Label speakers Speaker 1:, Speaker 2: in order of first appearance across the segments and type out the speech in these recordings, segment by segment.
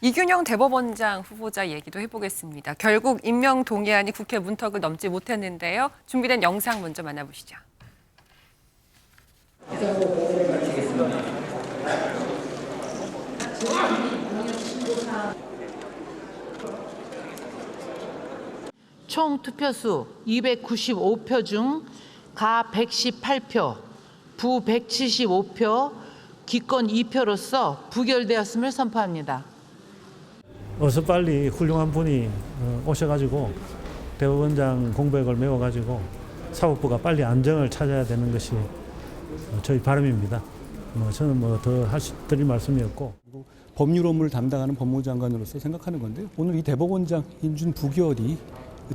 Speaker 1: 이균영 대법원장 후보자 얘기도 해보겠습니다. 결국 임명 동의안이 국회 문턱을 넘지 못했는데요. 준비된 영상 먼저 만나보시죠.
Speaker 2: 총 투표수 295표 중 가 118표, 부 175표, 기권 2표로서 부결되었음을 선포합니다.
Speaker 3: 어서 빨리 훌륭한 분이 오셔가지고 대법원장 공백을 메워가지고 사법부가 빨리 안정을 찾아야 되는 것이 저희 바람입니다. 저는 더 드릴 말씀이 없고.
Speaker 4: 법률 업무를 담당하는 법무장관으로서 생각하는 건데요. 오늘 이 대법원장 인준 부결이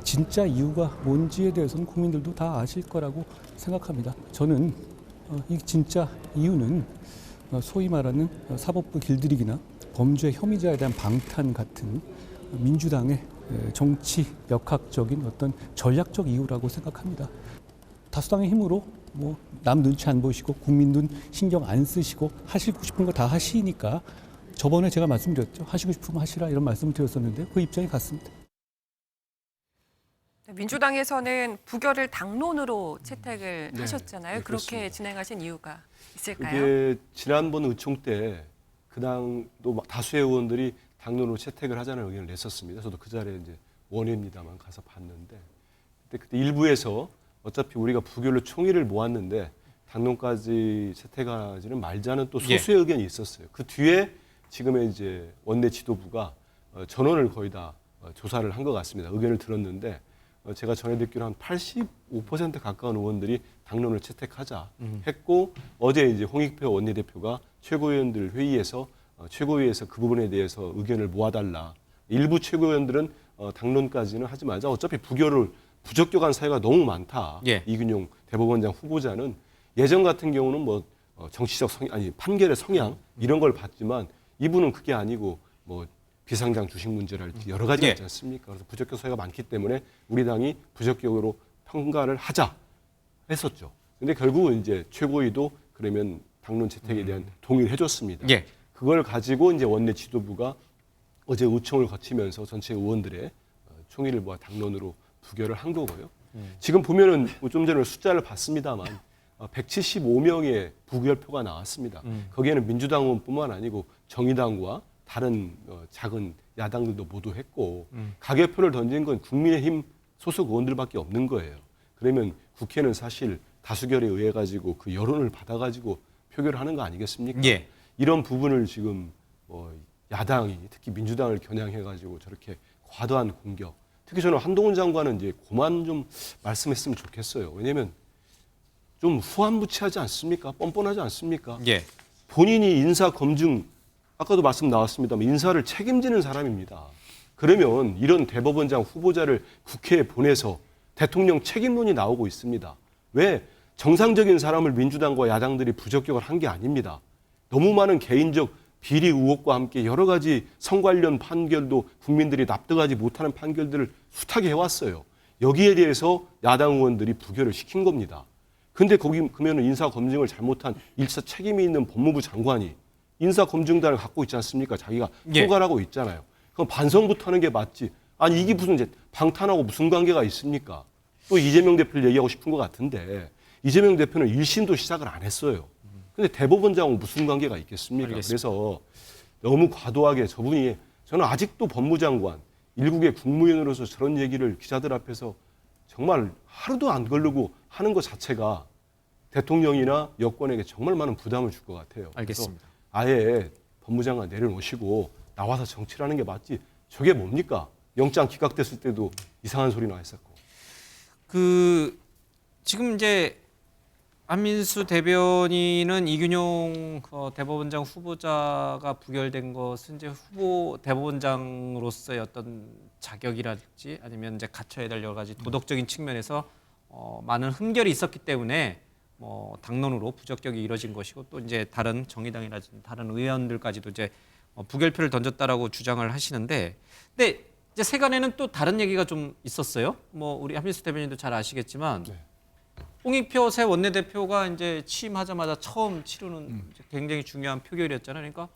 Speaker 4: 진짜 이유가 뭔지에 대해서는 국민들도 다 아실 거라고 생각합니다. 저는 이 진짜 이유는 소위 말하는 사법부 길들이기나 범죄 혐의자에 대한 방탄 같은 민주당의 정치 역학적인 어떤 전략적 이유라고 생각합니다. 다수당의 힘으로 남 눈치 안 보시고 국민 눈 신경 안 쓰시고 하시고 싶은 거 다 하시니까 저번에 제가 말씀드렸죠. 하시고 싶으면 하시라 이런 말씀을 드렸었는데 그 입장이 같습니다.
Speaker 1: 민주당에서는 부결을 당론으로 채택을 하셨잖아요.
Speaker 5: 네,
Speaker 1: 그렇게
Speaker 5: 그렇습니다.
Speaker 1: 진행하신 이유가 있을까요?
Speaker 5: 그게 지난번 의총 때 그 당도 다수의 의원들이 당론으로 채택을 하자는 의견을 냈었습니다. 저도 그 자리에 이제 원외입니다만 가서 봤는데 그때 일부에서 어차피 우리가 부결로 총의를 모았는데 당론까지 채택하지는 말자는 또 소수의 의견이 있었어요. 그 뒤에 지금의 이제 원내 지도부가 전원을 거의 다 조사를 한 것 같습니다. 의견을 들었는데 제가 전해 듣기로 한 85% 가까운 의원들이 당론을 채택하자 했고 어제 이제 홍익표 원내대표가 최고위원들 회의에서 최고위에서 그 부분에 대해서 의견을 모아달라. 일부 최고위원들은 당론까지는 하지 말자. 어차피 부결을 부적격한 사유가 너무 많다. 이균용 대법원장 후보자는 예전 같은 경우는 정치적 판결의 성향 이런 걸 봤지만 이분은 그게 아니고 비상장 주식 문제랄지 여러 가지가 있지 않습니까? 그래서 부적격 사유가 많기 때문에 우리 당이 부적격으로 평가를 하자 했었죠. 근데 결국은 이제 최고위도 그러면 당론 채택에 대한 동의를 해줬습니다. 그걸 가지고 이제 원내 지도부가 어제 의총을 거치면서 전체 의원들의 총의를 모아 당론으로 부결을 한 거고요. 지금 보면은 좀 전에 숫자를 봤습니다만 175명의 부결표가 나왔습니다. 거기에는 민주당 의원뿐만 아니고 정의당과 다른 작은 야당들도 모두 했고 가결표를 던진 건 국민의힘 소속 의원들밖에 없는 거예요. 그러면 국회는 사실 다수결에 의해 가지고 그 여론을 받아 가지고 표결을 하는 거 아니겠습니까? 이런 부분을 지금 야당이 특히 민주당을 겨냥해 가지고 저렇게 과도한 공격. 특히 저는 한동훈 장관은 이제 그만 좀 말씀했으면 좋겠어요. 왜냐하면 좀 후한무치하지 않습니까? 뻔뻔하지 않습니까? 본인이 인사 검증 아까도 말씀 나왔습니다만 인사를 책임지는 사람입니다. 그러면 이런 대법원장 후보자를 국회에 보내서 대통령 책임론이 나오고 있습니다. 왜? 정상적인 사람을 민주당과 야당들이 부적격을 한 게 아닙니다. 너무 많은 개인적 비리 의혹과 함께 여러 가지 성 관련 판결도 국민들이 납득하지 못하는 판결들을 숱하게 해왔어요. 여기에 대해서 야당 의원들이 부결을 시킨 겁니다. 근데 거기 그러면 인사검증을 잘못한 일차 책임이 있는 법무부 장관이 인사검증단을 갖고 있지 않습니까? 자기가 총괄하고 있잖아요. 그럼 반성부터 하는 게 맞지. 아니 이게 무슨 이제 방탄하고 무슨 관계가 있습니까? 또 이재명 대표를 얘기하고 싶은 것 같은데 이재명 대표는 1심도 시작을 안 했어요. 근데 대법원장하고 무슨 관계가 있겠습니까? 알겠습니다. 그래서 너무 과도하게 저분이 저는 아직도 법무장관, 일국의 국무위원으로서 저런 얘기를 기자들 앞에서 정말 하루도 안 걸르고 하는 것 자체가 대통령이나 여권에게 정말 많은 부담을 줄 것 같아요.
Speaker 6: 알겠습니다.
Speaker 5: 아예 법무장관 내려놓으시고 나와서 정치를 하는 게 맞지. 저게 뭡니까? 영장 기각됐을 때도 이상한 소리 나 했었고.
Speaker 6: 지금 이제 안민수 대변인은 이균용 대법원장 후보자가 부결된 것은 이제 대법원장으로서의 어떤 자격이랄지 아니면 이제 갖춰야 될 여러 가지 도덕적인 측면에서 많은 흠결이 있었기 때문에 당론으로 부적격이 이뤄진 것이고 또 이제 다른 정의당이라든지 다른 의원들까지도 이제 부결표를 던졌다라고 주장을 하시는데, 근데 이제 세간에는 또 다른 얘기가 좀 있었어요. 우리 한민수 대변인도 잘 아시겠지만. 홍익표 새 원내대표가 이제 취임하자마자 처음 치르는 굉장히 중요한 표결이었잖아요. 그러니까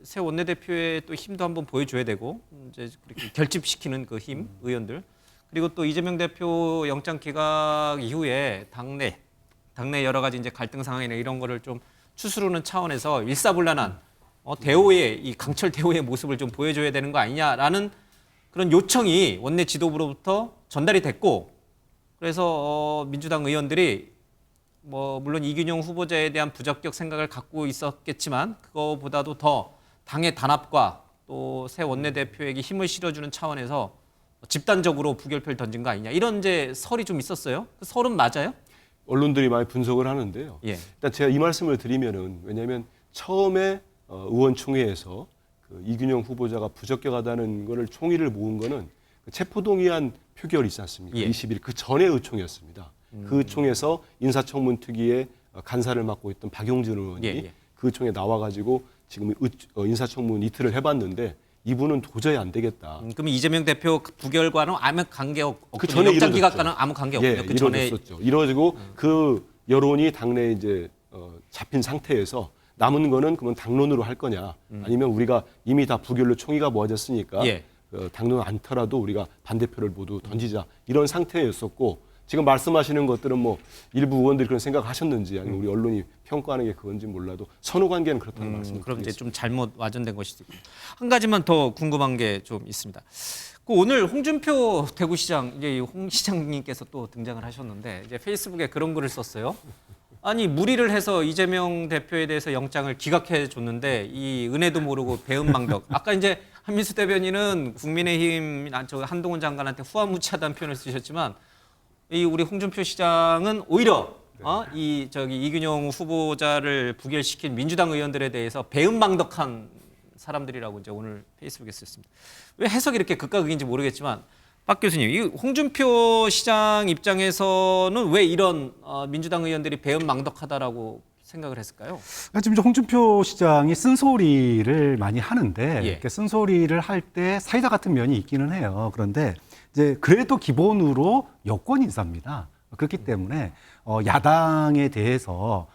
Speaker 6: 새 원내대표의 또 힘도 한번 보여줘야 되고 이제 그렇게 결집시키는 그 힘 의원들 그리고 또 이재명 대표 영장 기각 이후에 당내 여러 가지 이제 갈등 상황이나 이런 거를 좀 추스르는 차원에서 일사불란한 대오의 이 강철 대오의 모습을 좀 보여줘야 되는 거 아니냐라는 그런 요청이 원내 지도부로부터 전달이 됐고 그래서 민주당 의원들이 뭐 물론 이균용 후보자에 대한 부적격 생각을 갖고 있었겠지만 그거보다도 더 당의 단합과 또 새 원내대표에게 힘을 실어주는 차원에서 집단적으로 부결표를 던진 거 아니냐 이런 이제 설이 좀 있었어요. 그 설은 맞아요?
Speaker 5: 언론들이 많이 분석을 하는데요.
Speaker 6: 예.
Speaker 5: 일단 제가 이 말씀을 드리면은 왜냐하면 처음에 의원총회에서 그 이균용 후보자가 부적격하다는 거를 총의를 모은 거는 그 체포동의안 표결이 있지 않습니까?
Speaker 6: 예.
Speaker 5: 20일 그 전의 의총이었습니다. 그 총에서 인사청문 특위의 간사를 맡고 있던 박용진 의원이
Speaker 6: 예.
Speaker 5: 그 총에 나와가지고 지금 인사청문 이틀을 해봤는데 이분은 도저히 안 되겠다.
Speaker 6: 그럼 이재명 대표 부결과는 아무 관계 없고
Speaker 5: 그 전에
Speaker 6: 영장
Speaker 5: 이뤄졌죠.
Speaker 6: 기각과는 아무 관계 없고요.
Speaker 5: 예,
Speaker 6: 그 전에
Speaker 5: 이루어졌었죠. 이루어지고 그 여론이 당내에 이제 잡힌 상태에서 남은 거는 그러면 당론으로 할 거냐, 아니면 우리가 이미 다 부결로 총의가 모아졌으니까
Speaker 6: 예.
Speaker 5: 당론 않더라도 우리가 반대표를 모두 던지자 이런 상태였었고 지금 말씀하시는 것들은 뭐 일부 의원들이 그런 생각하셨는지 아니면 우리 언론이 평가하는 게 그건지 몰라도 선후 관계는 그렇다는 말씀을
Speaker 6: 그럼 이제
Speaker 5: 드리겠습니다.
Speaker 6: 좀 잘못 와전된 것이 있고 한 가지만 더 궁금한 게 좀 있습니다. 그 오늘 홍준표 대구시장 이제 홍 시장님께서 또 등장을 하셨는데 이제 페이스북에 그런 글을 썼어요. 아니 무리를 해서 이재명 대표에 대해서 영장을 기각해 줬는데 이 은혜도 모르고 배은망덕. 아까 이제 한민수 대변인은 국민의힘 저 한동훈 장관한테 후한무치하다는 표현을 쓰셨지만 이 우리 홍준표 시장은 오히려 이 이균용 후보자를 부결시킨 민주당 의원들에 대해서 배은망덕한 사람들이라고 이제 오늘 페이스북에 썼습니다. 왜 해석이 이렇게 극과 극인지 모르겠지만 박 교수님, 이 홍준표 시장 입장에서는 왜 이런 민주당 의원들이 배은망덕하다라고 생각을 했을까요?
Speaker 7: 지금 이제 홍준표 시장이 쓴소리를 많이 하는데
Speaker 6: 예.
Speaker 7: 이렇게 쓴소리를 할 때 사이다 같은 면이 있기는 해요. 그런데 이제 그래도 기본으로 여권 인사입니다. 그렇기 때문에 야당에 대해서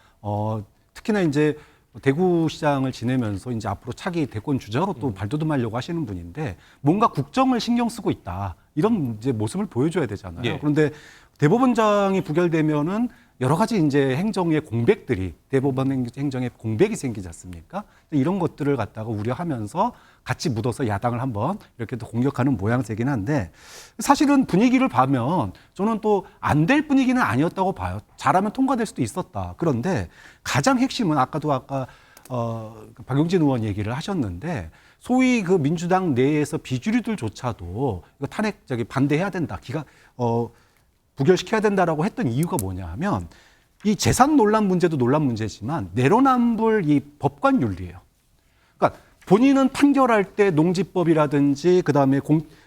Speaker 7: 특히나 이제 대구시장을 지내면서 이제 앞으로 차기 대권 주자로 또 발돋움하려고 하시는 분인데 뭔가 국정을 신경 쓰고 있다 이런 이제 모습을 보여줘야 되잖아요.
Speaker 6: 예.
Speaker 7: 그런데 대법원장이 부결되면은 여러 가지 이제 행정의 공백들이 대법원 행정의 공백이 생기지 않습니까? 이런 것들을 갖다가 우려하면서 같이 묻어서 야당을 한번 이렇게 또 공격하는 모양새긴 한데 사실은 분위기를 봐면 저는 또 안 될 분위기는 아니었다고 봐요. 잘하면 통과될 수도 있었다. 그런데 가장 핵심은 아까 박용진 의원 얘기를 하셨는데 소위 그 민주당 내에서 비주류들조차도 이거 탄핵 반대해야 된다. 부결시켜야 된다라고 했던 이유가 뭐냐 하면 이 재산 논란 문제도 논란 문제지만 내로남불 이 법관 윤리예요. 그러니까 본인은 판결할 때 농지법이라든지 그다음에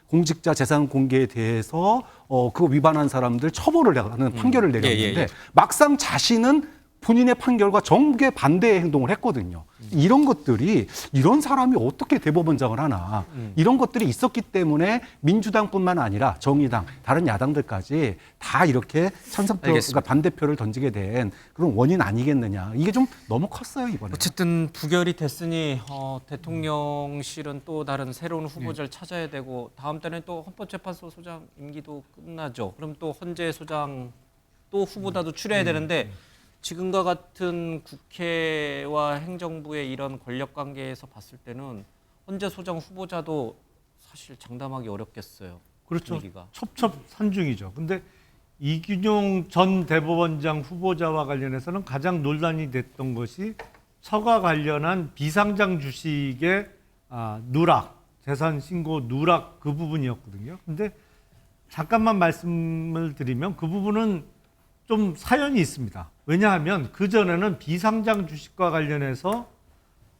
Speaker 7: 공직자 재산 공개에 대해서 그거 위반한 사람들 처벌을 하는 판결을 내렸는데
Speaker 6: 예.
Speaker 7: 막상 자신은 본인의 판결과 정계 반대의 행동을 했거든요. 이런 것들이 이런 사람이 어떻게 대법원장을 하나 이런 것들이 있었기 때문에 민주당뿐만 아니라 정의당 다른 야당들까지 다 이렇게 찬성표 그러니까 반대표를 던지게 된 그런 원인 아니겠느냐. 이게 좀 너무 컸어요 이번에.
Speaker 6: 어쨌든 부결이 됐으니 대통령실은 또 다른 새로운 후보자를 찾아야 되고 다음 달에 또 헌법재판소 소장 임기도 끝나죠. 그럼 또 헌재 소장 또 후보자도 추려야 되는데 지금과 같은 국회와 행정부의 이런 권력 관계에서 봤을 때는 헌재 소장 후보자도 사실 장담하기 어렵겠어요.
Speaker 8: 그렇죠.
Speaker 6: 분위기가.
Speaker 8: 첩첩산중이죠. 근데 이균용 전 대법원장 후보자와 관련해서는 가장 논란이 됐던 것이 처가 관련한 비상장 주식의 누락, 재산 신고 누락 그 부분이었거든요. 근데 잠깐만 말씀을 드리면 그 부분은 좀 사연이 있습니다. 왜냐하면 그전에는 비상장 주식과 관련해서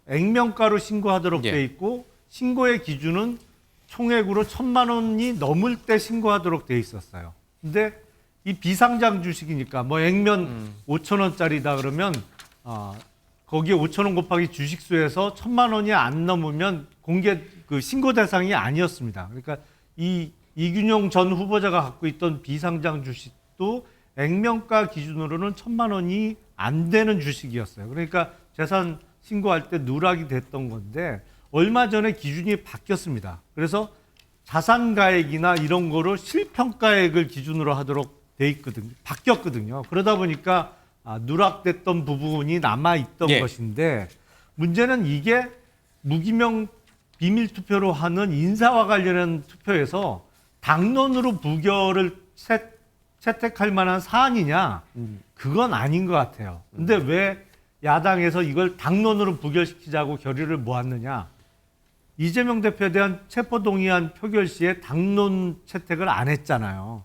Speaker 8: 액면가로 신고하도록 돼 있고 신고의 기준은 총액으로 1,000만 원이 넘을 때 신고하도록 돼 있었어요. 근데 이 비상장 주식이니까 뭐 액면 5천 원짜리다 그러면 거기에 5천 원 곱하기 주식수에서 1,000만 원이 안 넘으면 공개 그 신고 대상이 아니었습니다. 그러니까 이 이균용 전 후보자가 갖고 있던 비상장 주식도 액면가 기준으로는 1,000만 원이 안 되는 주식이었어요. 그러니까 재산 신고할 때 누락이 됐던 건데 얼마 전에 기준이 바뀌었습니다. 그래서 자산가액이나 이런 거로 실평가액을 기준으로 하도록 돼 있거든요. 바뀌었거든요. 그러다 보니까 누락됐던 부분이 남아있던
Speaker 6: 예.
Speaker 8: 것인데 문제는 이게 무기명 비밀 투표로 하는 인사와 관련한 투표에서 당론으로 부결을 채택할 만한 사안이냐? 그건 아닌 것 같아요. 근데 왜 야당에서 이걸 당론으로 부결시키자고 결의를 모았느냐? 이재명 대표에 대한 체포동의안 표결 시에 당론 채택을 안 했잖아요.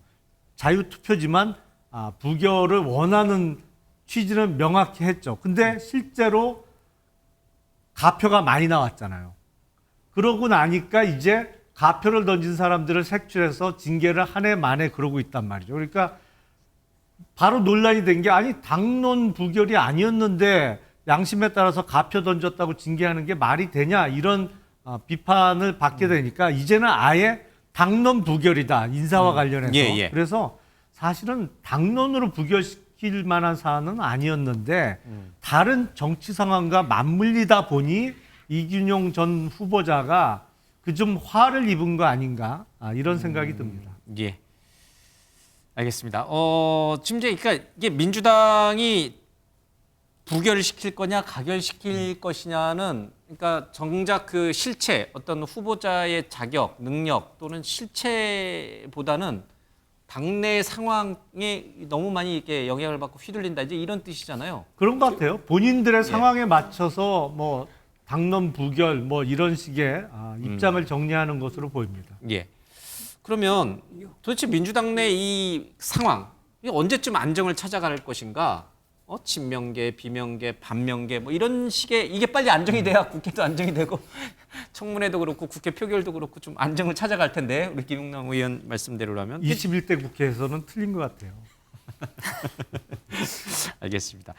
Speaker 8: 자유투표지만 부결을 원하는 취지는 명확히 했죠. 근데 실제로 가표가 많이 나왔잖아요. 그러고 나니까 이제 가표를 던진 사람들을 색출해서 징계를 한 해 만에 그러고 있단 말이죠. 그러니까 바로 논란이 된 게 아니 당론 부결이 아니었는데 양심에 따라서 가표 던졌다고 징계하는 게 말이 되냐 이런 비판을 받게 되니까 이제는 아예 당론 부결이다 인사와 관련해서.
Speaker 6: 예.
Speaker 8: 그래서 사실은 당론으로 부결시킬 만한 사안은 아니었는데 다른 정치 상황과 맞물리다 보니 이균용 전 후보자가 그 좀 화를 입은 거 아닌가 이런 생각이 듭니다.
Speaker 6: 예. 알겠습니다. 지금 이제 그러니까 이게 민주당이 부결을 시킬 거냐 가결시킬 것이냐는 그러니까 정작 그 실체 어떤 후보자의 자격, 능력 또는 실체보다는 당내 상황에 너무 많이 이렇게 영향을 받고 휘둘린다 이제 이런 뜻이잖아요.
Speaker 8: 그런 것 같아요. 본인들의 상황에 맞춰서 뭐 당론 부결 뭐 이런 식의 입장을 정리하는 것으로 보입니다.
Speaker 6: 예. 그러면 도대체 민주당 내 이 상황 이게 언제쯤 안정을 찾아갈 것인가? 친명계, 비명계, 반명계 뭐 이런 식의 이게 빨리 안정이 돼야 국회도 안정이 되고 청문회도 그렇고 국회 표결도 그렇고 좀 안정을 찾아갈 텐데 우리 김용남 의원 말씀대로라면
Speaker 8: 21대 국회에서는 틀린 것 같아요.
Speaker 6: 알겠습니다.